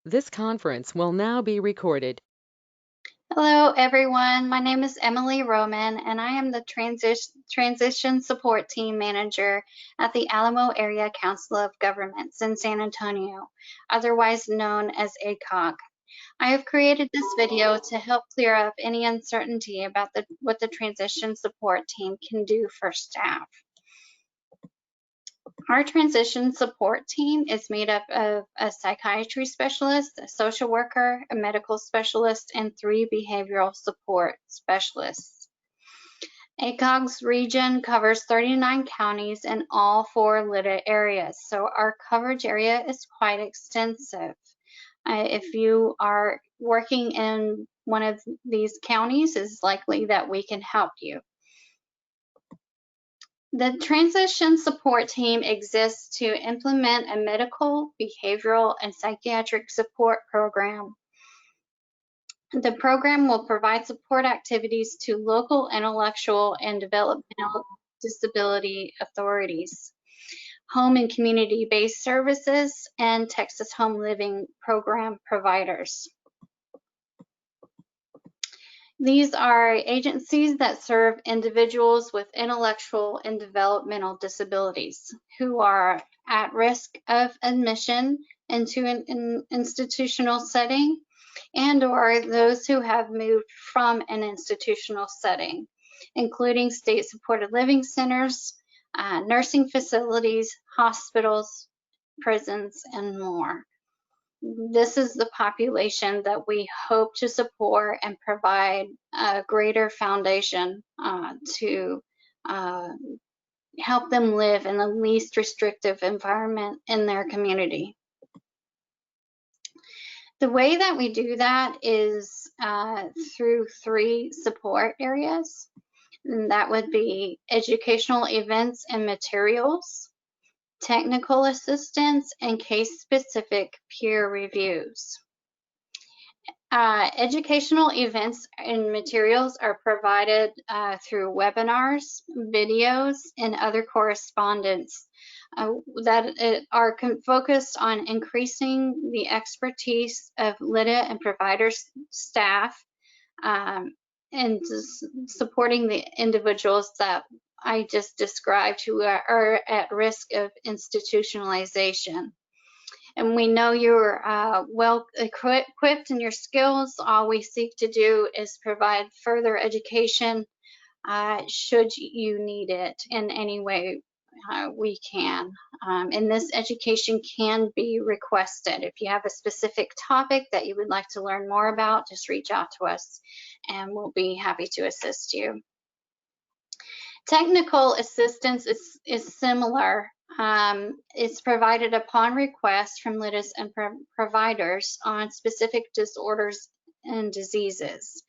This conference will now be recorded. Hello, everyone. My name is Emily Roman, and I am the Transition Support Team Manager at the Alamo Area Council of Governments in San Antonio, otherwise known as ACOG. I have created this video to help clear up any uncertainty about what the Transition Support Team can do for staff. Our transition support team is made up of a psychiatry specialist, a social worker, a medical specialist, and 3 behavioral support specialists. ACOG's region covers 39 counties in all 4 LIDA areas, so our coverage area is quite extensive. If you are working in one of these counties, it's likely that we can help you. The transition support team exists to implement a medical, behavioral, and psychiatric support program. The program will provide support activities to local intellectual and developmental disability authorities, home and community-based services, and Texas Home Living Program providers. These are agencies that serve individuals with intellectual and developmental disabilities who are at risk of admission into an institutional setting and/or those who have moved from an institutional setting, including state-supported living centers, nursing facilities, hospitals, prisons, and more. This is the population that we hope to support and provide a greater foundation to help them live in the least restrictive environment in their community. The way that we do that is through 3 support areas, and that would be educational events and materials, technical assistance, and case-specific peer reviews. Educational events and materials are provided through webinars, videos, and other correspondence that are focused on increasing the expertise of LIDA and provider staff and supporting the individuals that I just described who are at risk of institutionalization. And we know you're well equipped in your skills. All we seek to do is provide further education should you need it in any way we can. And this education can be requested. If you have a specific topic that you would like to learn more about, just reach out to us and we'll be happy to assist you. Technical assistance is similar. It's provided upon request from LIDAs and providers on specific disorders and diseases,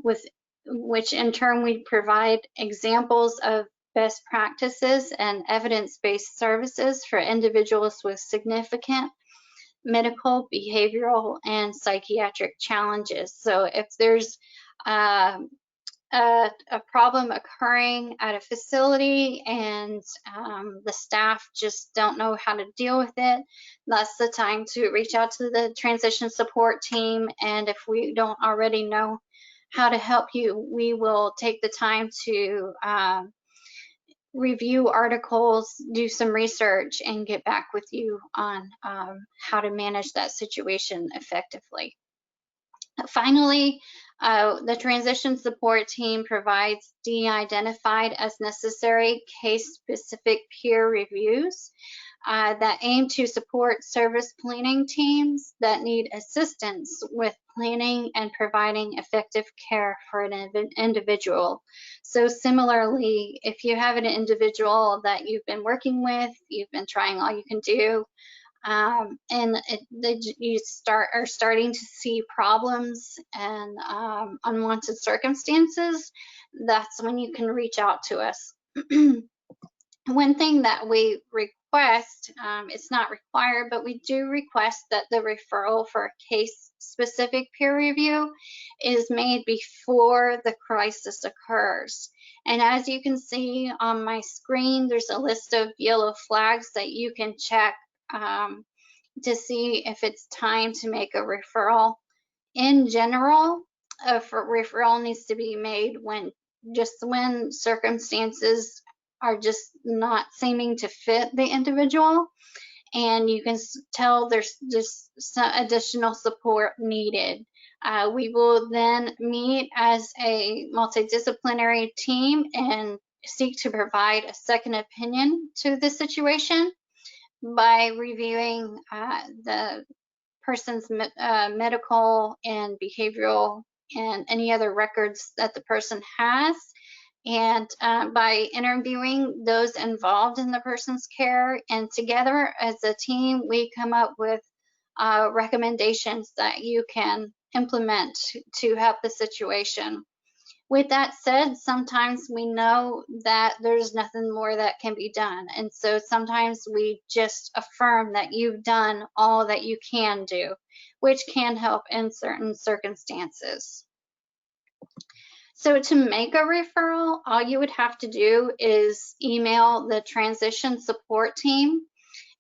with which in turn we provide examples of best practices and evidence-based services for individuals with significant medical, behavioral, and psychiatric challenges. So if there's a problem occurring at a facility and the staff just don't know how to deal with it, that's the time to reach out to the transition support team. And if we don't already know how to help you, we will take the time to review articles, do some research, and get back with you on how to manage that situation effectively. Finally, the transition support team provides de-identified as necessary case-specific peer reviews that aim to support service planning teams that need assistance with planning and providing effective care for an individual. So similarly, if you have an individual that you've been working with, you've been trying all you can do, and you are starting to see problems and unwanted circumstances, that's when you can reach out to us. One thing that we request, it's not required, but we do request that the referral for a case-specific peer review is made before the crisis occurs. And as you can see on my screen, there's a list of yellow flags that you can check to see if it's time to make a referral. In general, a referral needs to be made when circumstances are just not seeming to fit the individual, and you can tell there's just some additional support needed. We will then meet as a multidisciplinary team and seek to provide a second opinion to the situation by reviewing the person's medical and behavioral and any other records that the person has. And by interviewing those involved in the person's care, and together as a team, we come up with recommendations that you can implement to help the situation. With that said, sometimes we know that there's nothing more that can be done. And so sometimes we just affirm that you've done all that you can do, which can help in certain circumstances. So to make a referral, all you would have to do is email the transition support team.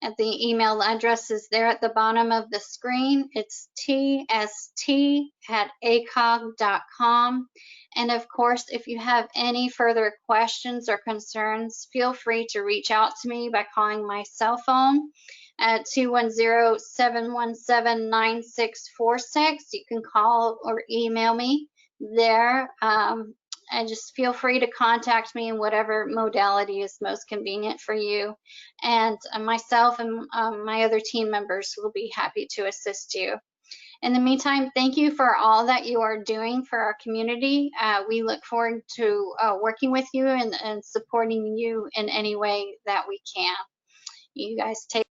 And the email address is there at the bottom of the screen. It's tst@acog.com. And of course, if you have any further questions or concerns, feel free to reach out to me by calling my cell phone at 210-717-9646. You can call or email me there. And just feel free to contact me in whatever modality is most convenient for you. And myself and my other team members will be happy to assist you. In the meantime, thank you for all that you are doing for our community. We look forward to working with you and supporting you in any way that we can. You guys take